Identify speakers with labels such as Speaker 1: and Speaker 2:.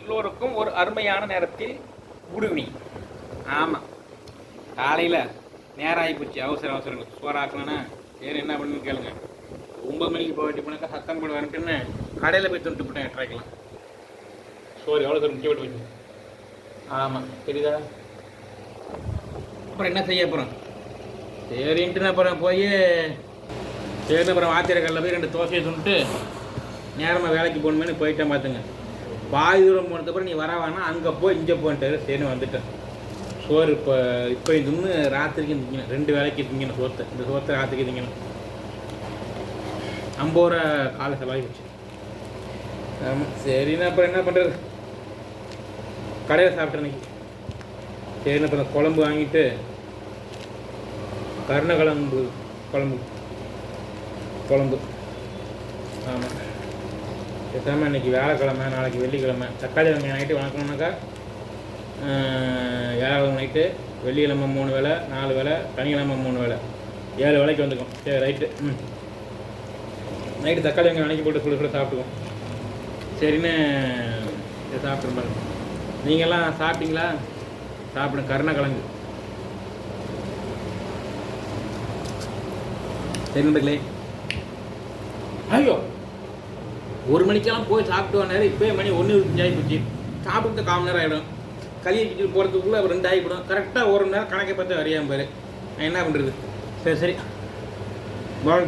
Speaker 1: எல்லோருக்கும் ஒரு அருமையான நேரத்தில் குட் ஈவினிங். ஆமாம், காலையில் நேரம் ஆகி போச்சு. அவசரம் சோறாக்கணும்னா சரி என்ன பண்ணுன்னு கேளுங்க. 9 மணிக்கு போயிட்டு போனாக்கா சத்தம் போட வரட்டுன்னு கடையில் போய் துண்டு போட்டேன் 8:30க்கெல்லாம். சோறு எவ்வளோ தூரம் முக்கிய விட்டு போச்சு. ஆமாம், தெரியுதா? அப்புறம் என்ன செய்ய அப்புறம் சரின்ட்டு அப்புறம் போய் சரின்னு அப்புறம் வாத்தியாரக்கல்லில் போய் 2 தோசையை துண்டுட்டு நேரமாக வேலைக்கு போகணுமேனு போயிட்டேன். பார்த்துங்க, பாதி தூரம் போனதுக்கப்புறம் நீ வரவானா அங்கே போய் இங்கே போன்ட்டு சரின்னு வந்துட்டேன். சோறு இப்போ இதுன்னு ராத்திரிக்கு திங்கணும், 2 வேலைக்கு திங்கணும் சோத்தை. இந்த சோத்தை ராத்திரிக்கு திங்கணும். 50 ரூபா காலை செலவாகிடுச்சு. ஆமாம், சரின்னு அப்புறம் என்ன பண்ணுறது, கடையில் சாப்பிட்டேன் இன்னைக்கு. சரின்னு அப்புறம் குழம்பு வாங்கிட்டு கருணக்கிழங்கு குழம்பு. ஆமாம், பேசாமல் இன்றைக்கி வேலைக்கிழமை, நாளைக்கு வெள்ளிக்கிழமை. தக்காளி வெங்காயம் நைட்டு வணக்கணுன்னாக்கா வியாழக்கிழமை நைட்டு, வெள்ளிக்கிழமை 3 வேளை, 4 வேளை, சனிக்கிழமை 3 வேளை, 7 வேலைக்கு வந்துக்கும். சரி ரைட்டு. நைட்டு தக்காளி வெங்காயம் வணக்கி போட்டு சுட சாப்பிட்டுக்குவோம். சரின்னு சாப்பிட்ருப்பாங்க. நீங்கள்லாம் சாப்பிட்டீங்களா? சாப்பிடுங்க, கருணக்கிழங்கு. சரி நண்பர்களே, ஐயோ 1 மணிக்கெல்லாம் போய் சாப்பிட்டு வர நேரம் இப்போயே மணி 1:25 ஆகி போச்சு. சாப்பிட்டு 1/4 மணி நேரம் ஆகிடும். கறி வச்சுட்டு போகிறதுக்குள்ளே 2 ஆகிடும். கரெக்டாக 1 மணி நேரம் கணக்கை பார்த்து அறியாமல் பாரு. நான் என்ன பண்ணுறது? சரி பாய்.